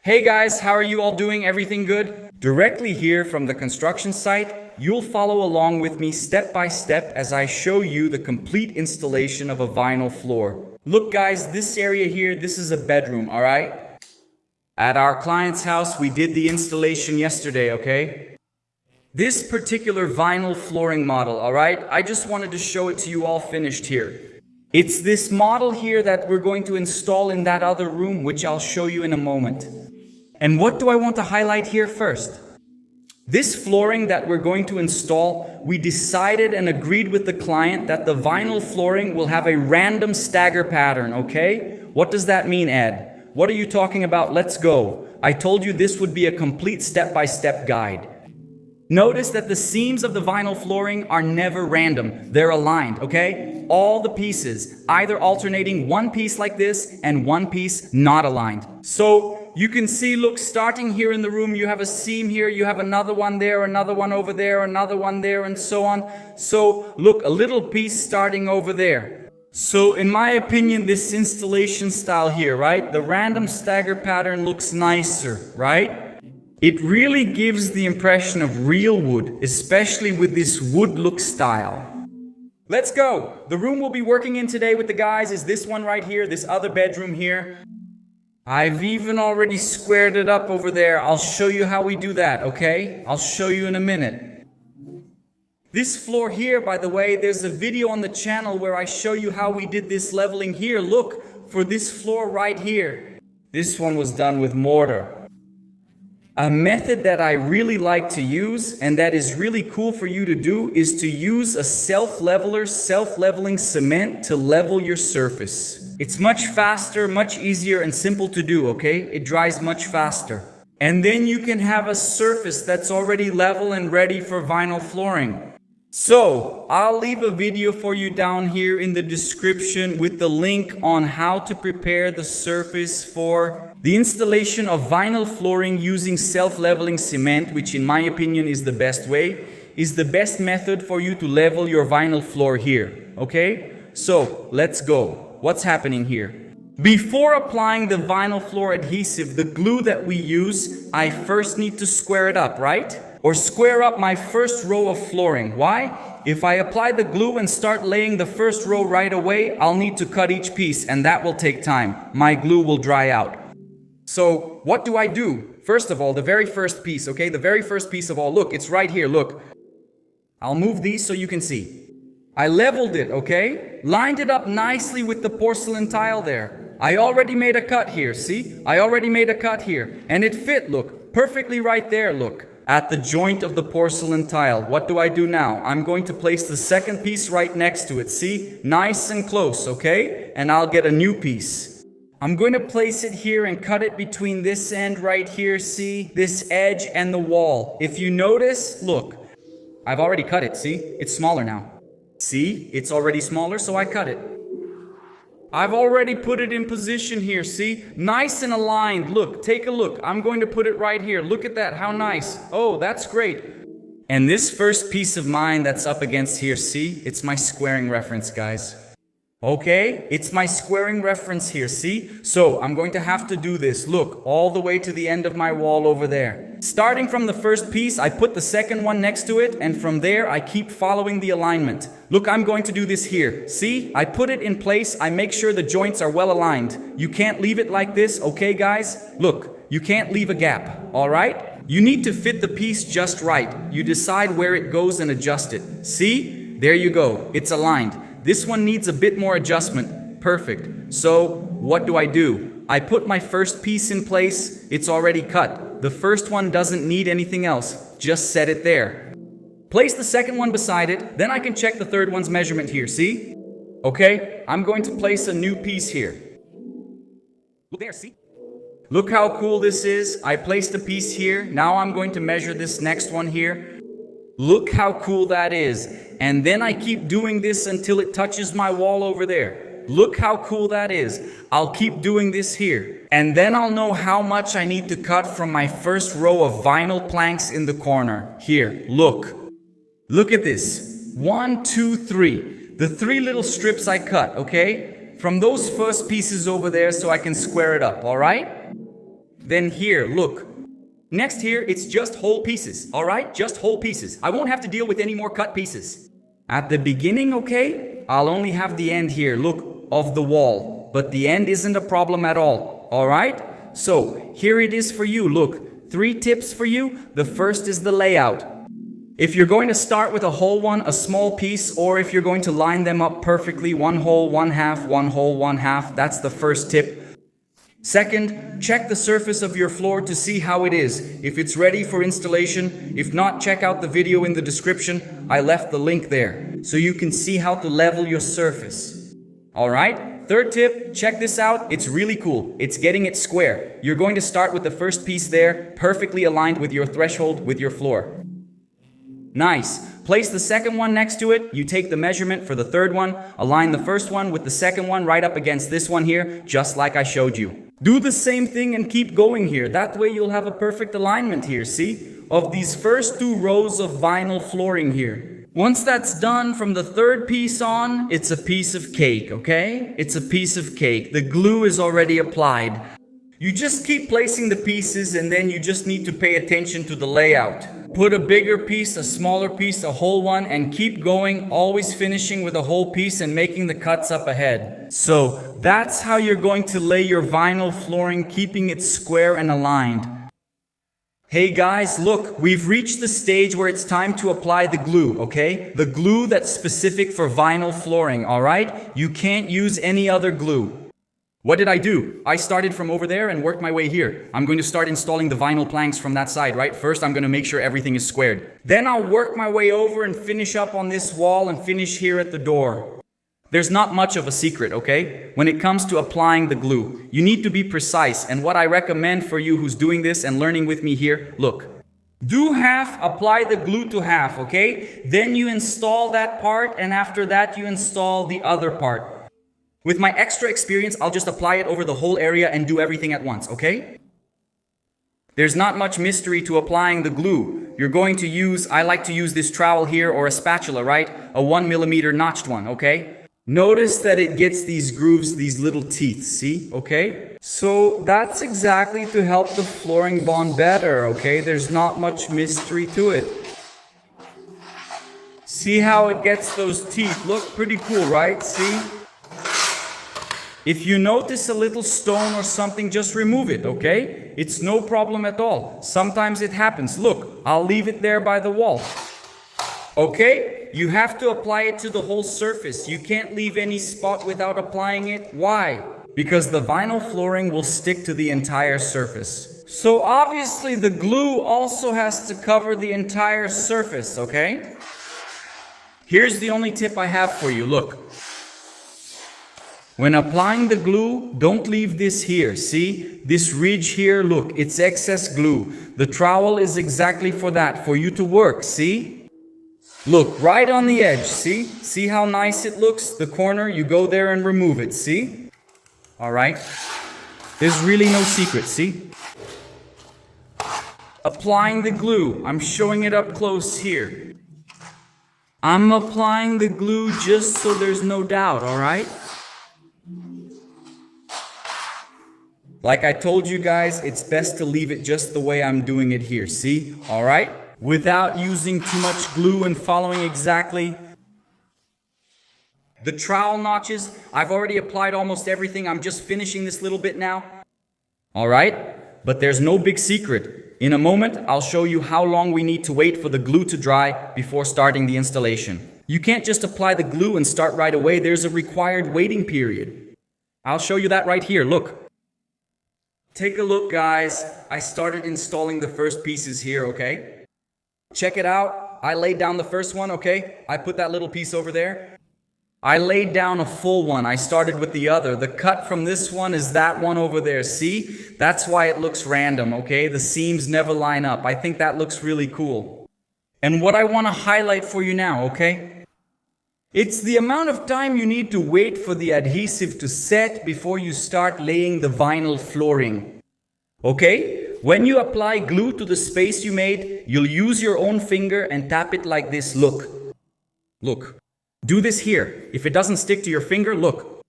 Hey guys, how are you all doing? Everything good? Directly here from the construction site, you'll follow along with me step by step as I show you the complete installation of a vinyl floor. Look guys, this area here, this is a bedroom, alright? At our client's house, we did the installation yesterday, okay? This particular vinyl flooring model, alright? I just wanted to show it to you all finished here. It's this model here that we're going to install in that other room, which I'll show you in a moment. And what do I want to highlight here first? This flooring that we're going to install, we decided and agreed with the client that the vinyl flooring will have a random stagger pattern, okay? What does that mean, Ed? What are you talking about? Let's go. I told you this would be a complete step-by-step guide. Notice that the seams of the vinyl flooring are never random. They're aligned, okay? All the pieces, either alternating one piece like this and one piece not aligned. So you can see, look, starting here in the room, you have a seam here, you have another one there, another one over there, another one there, and so on. So look, a little piece starting over there. So in my opinion, this installation style here, right? The random stagger pattern looks nicer, right? It really gives the impression of real wood, especially with this wood look style. Let's go! The room we'll be working in today with the guys is this one right here, this other bedroom here. I've even already squared it up over there. I'll show you how we do that, okay? I'll show you in a minute. This floor here, by the way, there's a video on the channel where I show you how we did this leveling here. Look, for this floor right here. This one was done with mortar. A method that I really like to use, and that is really cool for you to do, is to use a self-leveler, self-leveling cement to level your surface. It's much faster, much easier, and simple to do, okay? It dries much faster. And then you can have a surface that's already level and ready for vinyl flooring. So, I'll leave a video for you down here in the description with the link on how to prepare the surface for the installation of vinyl flooring using self-leveling cement, which in my opinion is the best way, is the best method for you to level your vinyl floor here, okay? So, let's go. What's happening here? Before applying the vinyl floor adhesive, the glue that we use, I first need to square it up, right? Or square up my first row of flooring. Why? If I apply the glue and start laying the first row right away, I'll need to cut each piece, and that will take time. My glue will dry out. So, what do I do? First of all, the very first piece, okay? The very first piece of all, look, it's right here, look. I'll move these so you can see. I leveled it, okay? Lined it up nicely with the porcelain tile there. I already made a cut here, see? I already made a cut here. And it fit, look, perfectly right there, look. At the joint of the porcelain tile. What do I do now? I'm going to place the second piece right next to it, see? Nice and close, okay? And I'll get a new piece. I'm going to place it here and cut it between this end right here, see? This edge and the wall. If you notice, look, I've already cut it, see? It's smaller now. See? It's already smaller, so I cut it. I've already put it in position here, see? Nice and aligned. Look, take a look. I'm going to put it right here. Look at that, how nice. Oh, that's great. And this first piece of mine that's up against here, see? It's my squaring reference, guys. Okay, it's my squaring reference here, see? So, I'm going to have to do this, look, all the way to the end of my wall over there. Starting from the first piece, I put the second one next to it, and from there, I keep following the alignment. Look, I'm going to do this here. See? I put it in place, I make sure the joints are well aligned. You can't leave it like this, okay guys? Look, you can't leave a gap, alright? You need to fit the piece just right. You decide where it goes and adjust it. See? There you go, it's aligned. This one needs a bit more adjustment. Perfect. So, what do? I put my first piece in place. It's already cut. The first one doesn't need anything else. Just set it there. Place the second one beside it. Then I can check the third one's measurement here, see? Okay, I'm going to place a new piece here. Look there, see? Look how cool this is. I placed a piece here. Now I'm going to measure this next one here. Look how cool that is. And then I keep doing this until it touches my wall over there. Look how cool that is. I'll keep doing this here. And then I'll know how much I need to cut from my first row of vinyl planks in the corner. Here, look. Look at this. 1, 2, 3. The 3 little strips I cut, okay? From those first pieces over there so I can square it up, alright? then here, look. Next here, it's just whole pieces, alright? Just whole pieces. I won't have to deal with any more cut pieces. At the beginning, okay, I'll only have the end here, look, of the wall. But the end isn't a problem at all, alright? So, here it is for you, look. 3 tips for you. The first is the layout. If you're going to start with a whole one, a small piece, or if you're going to line them up perfectly, 1 whole, 1 half, 1 whole, 1 half, that's the first tip. Second, check the surface of your floor to see how it is, if it's ready for installation. If not, check out the video in the description. I left the link there, so you can see how to level your surface. Alright, third tip, check this out. It's really cool. It's getting it square. You're going to start with the first piece there, perfectly aligned with your threshold with your floor. Nice. Place the second one next to it. You take the measurement for the third one. Align the first one with the second one right up against this one here, just like I showed you. Do the same thing and keep going here. That way you'll have a perfect alignment here, see? Of these first 2 rows of vinyl flooring here. Once that's done, from the third piece on, it's a piece of cake, okay? It's a piece of cake. The glue is already applied. You just keep placing the pieces and then you just need to pay attention to the layout. Put a bigger piece, a smaller piece, a whole one, and keep going, always finishing with a whole piece and making the cuts up ahead. So that's how you're going to lay your vinyl flooring, keeping it square and aligned. Hey guys, look, we've reached the stage where it's time to apply the glue, okay? The glue that's specific for vinyl flooring, alright? You can't use any other glue. What did I do? I started from over there and worked my way here. I'm going to start installing the vinyl planks from that side, right? First, I'm going to make sure everything is squared. Then I'll work my way over and finish up on this wall and finish here at the door. There's not much of a secret, okay? When it comes to applying the glue, you need to be precise. And what I recommend for you who's doing this and learning with me here, look. Do half, apply the glue to half, okay? Then you install that part, and after that you install the other part. With my extra experience, I'll just apply it over the whole area and do everything at once, okay? There's not much mystery to applying the glue. You're going to use, I like to use this trowel here or a spatula, right? A 1mm notched one, okay? Notice that it gets these grooves, these little teeth, see? Okay? So that's exactly to help the flooring bond better, okay? There's not much mystery to it. See how it gets those teeth? Look pretty cool, right? See? If you notice a little stone or something, just remove it, okay? It's no problem at all. Sometimes it happens. Look, I'll leave it there by the wall. Okay? You have to apply it to the whole surface. You can't leave any spot without applying it. Why? Because the vinyl flooring will stick to the entire surface. So obviously the glue also has to cover the entire surface, okay? Here's the only tip I have for you. Look. When applying the glue, don't leave this here, see? This ridge here, look, it's excess glue. The trowel is exactly for that, for you to work, see? Look, right on the edge, see? See how nice it looks? The corner, you go there and remove it, see? Alright? There's really no secret, see? Applying the glue, I'm showing it up close here. I'm applying the glue just so there's no doubt, alright? Like I told you guys, it's best to leave it just the way I'm doing it here, see? Alright? Without using too much glue and following exactly. The trowel notches, I've already applied almost everything. I'm just finishing this little bit now. Alright? But there's no big secret. In a moment, I'll show you how long we need to wait for the glue to dry before starting the installation. You can't just apply the glue and start right away. There's a required waiting period. I'll show you that right here. Look. Take a look, guys. I started installing the first pieces here, okay? Check it out. I laid down the first one, okay? I put that little piece over there. I laid down a full one. I started with the other. The cut from this one is that one over there. See? That's why it looks random, okay? The seams never line up. I think that looks really cool. And what I want to highlight for you now, okay? It's the amount of time you need to wait for the adhesive to set before you start laying the vinyl flooring. Okay? When you apply glue to the space you made, you'll use your own finger and tap it like this. Look. Look. Do this here. If it doesn't stick to your finger, look.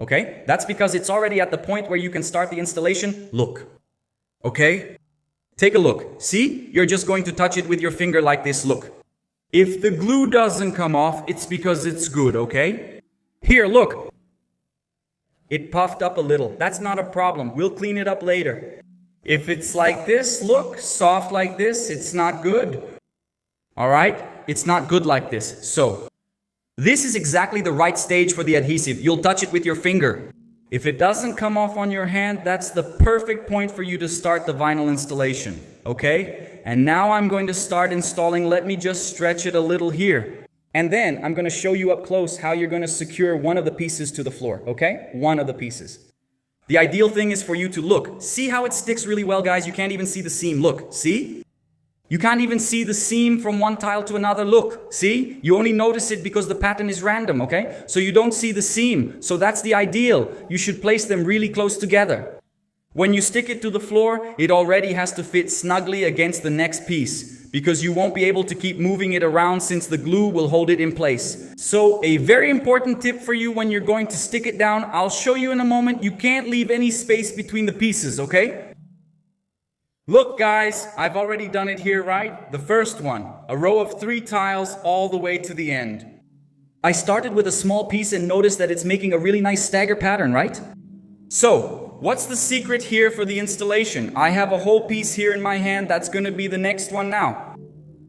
Okay? That's because it's already at the point where you can start the installation. Look. Okay? Take a look. See? You're just going to touch it with your finger like this, look. If the glue doesn't come off, it's because it's good, okay? Here, look. It puffed up a little. That's not a problem. We'll clean it up later. If it's like this, look, soft like this, it's not good. Alright? It's not good like this. So, this is exactly the right stage for the adhesive. You'll touch it with your finger. If it doesn't come off on your hand, that's the perfect point for you to start the vinyl installation. Okay? And now I'm going to start installing. Let me just stretch it a little here. And then I'm going to show you up close how you're going to secure one of the pieces to the floor. Okay? One of the pieces. The ideal thing is for you to look. See how it sticks really well, guys? You can't even see the seam. Look. See? You can't even see the seam from one tile to another. Look, see? You only notice it because the pattern is random, okay? So you don't see the seam. So that's the ideal. You should place them really close together. When you stick it to the floor, it already has to fit snugly against the next piece because you won't be able to keep moving it around since the glue will hold it in place. So a very important tip for you when you're going to stick it down, I'll show you in a moment. You can't leave any space between the pieces, okay? Look guys, I've already done it here, right? The first one, a row of 3 tiles all the way to the end. I started with a small piece and noticed that it's making a really nice stagger pattern, right? So, what's the secret here for the installation? I have a whole piece here in my hand, that's gonna be the next one now.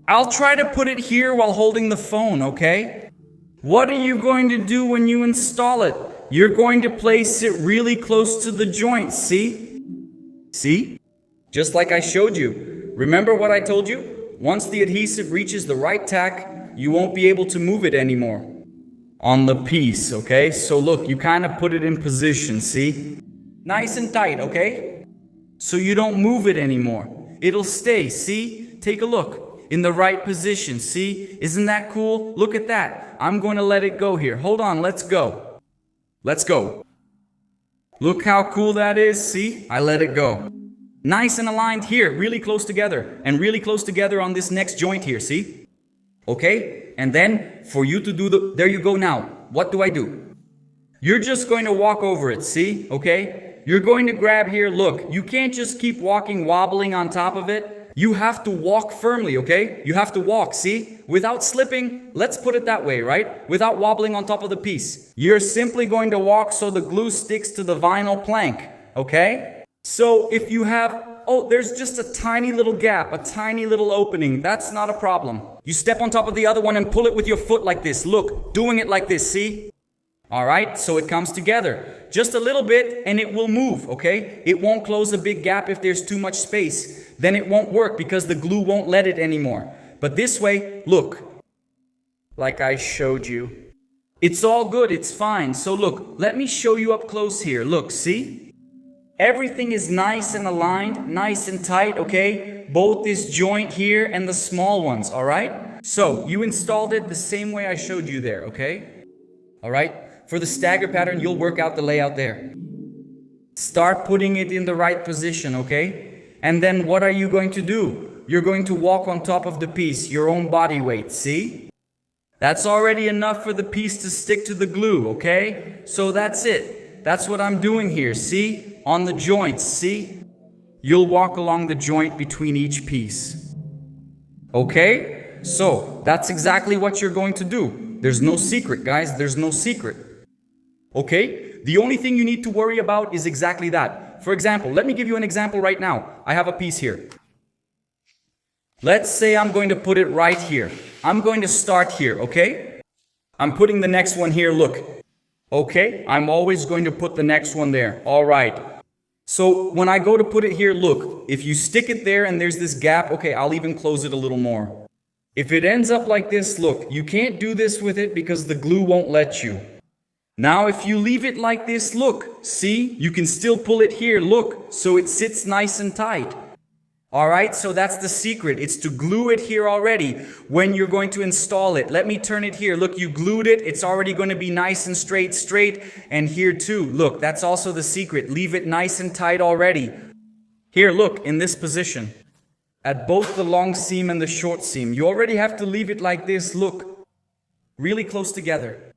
I'll try to put it here while holding the phone, okay? What are you going to do when you install it? You're going to place it really close to the joint, see? See? Just like I showed you. Remember what I told you? Once the adhesive reaches the right tack, you won't be able to move it anymore on the piece, okay? So look, you kind of put it in position, see? Nice and tight, okay? So you don't move it anymore. It'll stay, see? Take a look. In the right position, see? Isn't that cool? Look at that. I'm going to let it go here. Hold on, let's go. Let's go. Look how cool that is, see? I let it go. Nice and aligned here, really close together, and really close together on this next joint here, see? Okay? And then, for you to do there you go now. What do I do? You're just going to walk over it, see? Okay? You're going to grab here, look, you can't just keep walking, wobbling on top of it. You have to walk firmly, okay? You have to walk, see? Without slipping, let's put it that way, right? Without wobbling on top of the piece. You're simply going to walk so the glue sticks to the vinyl plank, okay? So if you have, there's just a tiny little gap, a tiny little opening, that's not a problem. You step on top of the other one and pull it with your foot like this. Look, doing it like this, see? Alright, so it comes together. Just a little bit and it will move, okay? It won't close a big gap if there's too much space. Then it won't work because the glue won't let it anymore. But this way, look, like I showed you. It's all good, it's fine. So look, let me show you up close here. Look, see? Everything is nice and aligned, nice and tight, okay? Both this joint here and the small ones, alright? So, you installed it the same way I showed you there, okay? Alright? For the stagger pattern, you'll work out the layout there. Start putting it in the right position, okay? And then what are you going to do? You're going to walk on top of the piece, your own body weight, see? That's already enough for the piece to stick to the glue, okay? So that's it. That's what I'm doing here, see? On the joints, see? You'll walk along the joint between each piece. Okay? So, that's exactly what you're going to do. There's no secret, guys. There's no secret. Okay? The only thing you need to worry about is exactly that. For example, let me give you an example right now. I have a piece here. Let's say I'm going to put it right here. I'm going to start here, okay? I'm putting the next one here, look. Okay, I'm always going to put the next one there. All right. So when I go to put it here, look, if you stick it there and there's this gap, okay, I'll even close it a little more. If it ends up like this, look, you can't do this with it because the glue won't let you. Now, if you leave it like this, look, see, you can still pull it here, look, so it sits nice and tight. Alright, so that's the secret. It's to glue it here already when you're going to install it. Let me turn it here. Look, you glued it. It's already going to be nice and straight. And here too. Look, that's also the secret. Leave it nice and tight already. Here, look, in this position. At both the long seam and the short seam. You already have to leave it like this. Look, really close together.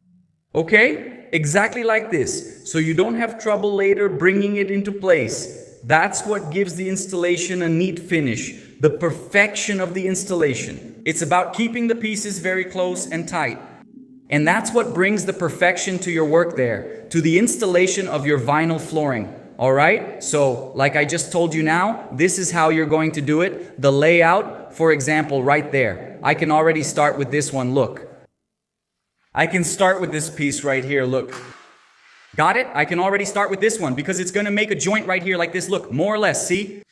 Okay? Exactly like this. So you don't have trouble later bringing it into place. That's what gives the installation a neat finish, the perfection of the installation. It's about keeping the pieces very close and tight. And that's what brings the perfection to your work there, to the installation of your vinyl flooring. Alright, so like I just told you now, this is how you're going to do it. The layout, for example, right there. I can already start with this one, look. I can start with this piece right here, look. Got it? I can already start with this one because it's going to make a joint right here like this, look, more or less, see?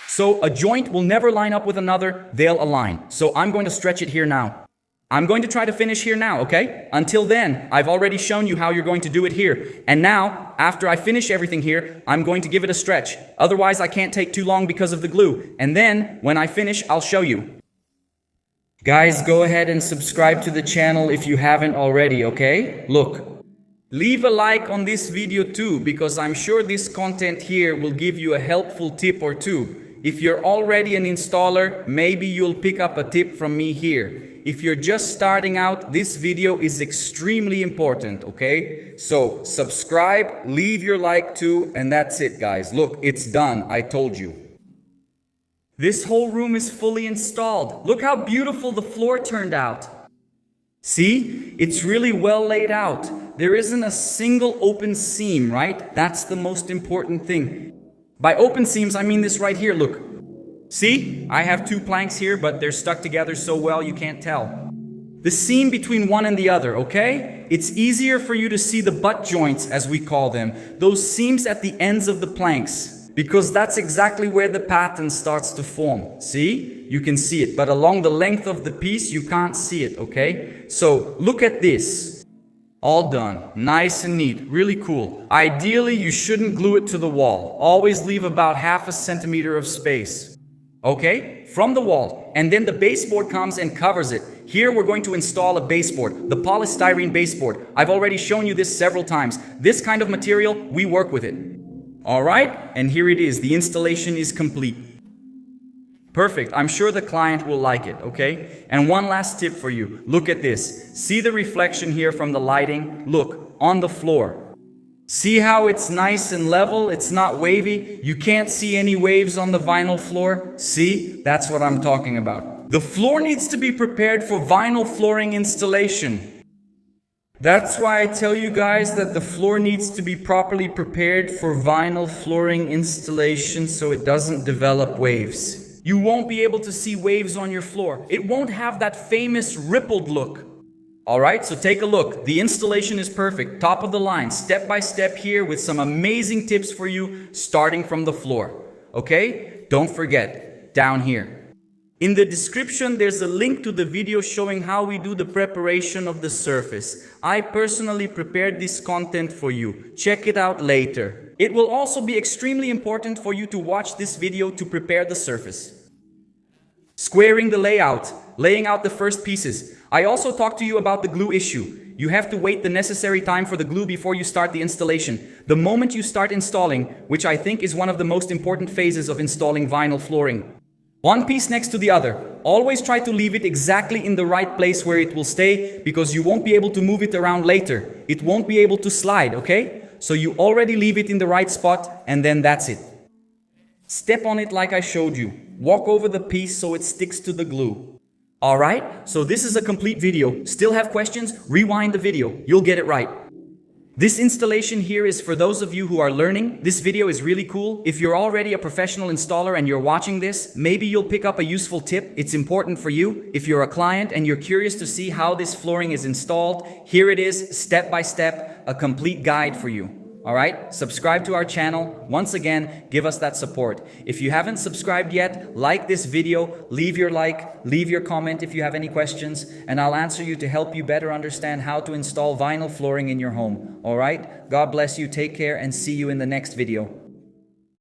So a joint will never line up with another, they'll align. So I'm going to stretch it here now. I'm going to try to finish here now, okay? Until then, I've already shown you how you're going to do it here. And now, after I finish everything here, I'm going to give it a stretch. Otherwise, I can't take too long because of the glue. And then, when I finish, I'll show you. Guys, go ahead and subscribe to the channel if you haven't already, okay? Look, leave a like on this video too, because I'm sure this content here will give you a helpful tip or two. If you're already an installer, maybe you'll pick up a tip from me here. If you're just starting out, this video is extremely important, okay? So, subscribe, leave your like too, and that's it, guys. Look, it's done, I told you. This whole room is fully installed. Look how beautiful the floor turned out. See? It's really well laid out. There isn't a single open seam, right? That's the most important thing. By open seams, I mean this right here, look. See? I have two planks here, but they're stuck together so well you can't tell. The seam between one and the other, okay? It's easier for you to see the butt joints, as we call them. Those seams at the ends of the planks. Because that's exactly where the pattern starts to form. See? You can see it, but along the length of the piece, you can't see it, okay? So, look at this. All done. Nice and neat. Really cool. Ideally, you shouldn't glue it to the wall. Always leave about half a centimeter of space. Okay? From the wall. And then the baseboard comes and covers it. Here we're going to install a baseboard. The polystyrene baseboard. I've already shown you this several times. This kind of material, we work with it. Alright? And here it is. The installation is complete. Perfect. I'm sure the client will like it, okay? And one last tip for you. Look at this. See the reflection here from the lighting? Look, on the floor. See how it's nice and level? It's not wavy. You can't see any waves on the vinyl floor. See? That's what I'm talking about. The floor needs to be prepared for vinyl flooring installation. That's why I tell you guys that the floor needs to be properly prepared for vinyl flooring installation so it doesn't develop waves. You won't be able to see waves on your floor. It won't have that famous rippled look. Alright, so take a look. The installation is perfect. Top of the line, step by step here with some amazing tips for you starting from the floor. Okay? Don't forget, down here. In the description, there's a link to the video showing how we do the preparation of the surface. I personally prepared this content for you. Check it out later. It will also be extremely important for you to watch this video to prepare the surface. Squaring the layout, laying out the first pieces. I also talked to you about the glue issue. You have to wait the necessary time for the glue before you start the installation. The moment you start installing, which I think is one of the most important phases of installing vinyl flooring. One piece next to the other. Always try to leave it exactly in the right place where it will stay, because you won't be able to move it around later. It won't be able to slide, okay? So you already leave it in the right spot, and then that's it. Step on it like I showed you. Walk over the piece so it sticks to the glue. Alright, so this is a complete video. Still have questions? Rewind the video. You'll get it right. This installation here is for those of you who are learning. This video is really cool. If you're already a professional installer and you're watching this, maybe you'll pick up a useful tip. It's important for you. If you're a client and you're curious to see how this flooring is installed, here it is, step by step, a complete guide for you. Alright, subscribe to our channel. Once again, give us that support. If you haven't subscribed yet, like this video, leave your like, leave your comment if you have any questions, and I'll answer you to help you better understand how to install vinyl flooring in your home. Alright, God bless you, take care, and see you in the next video.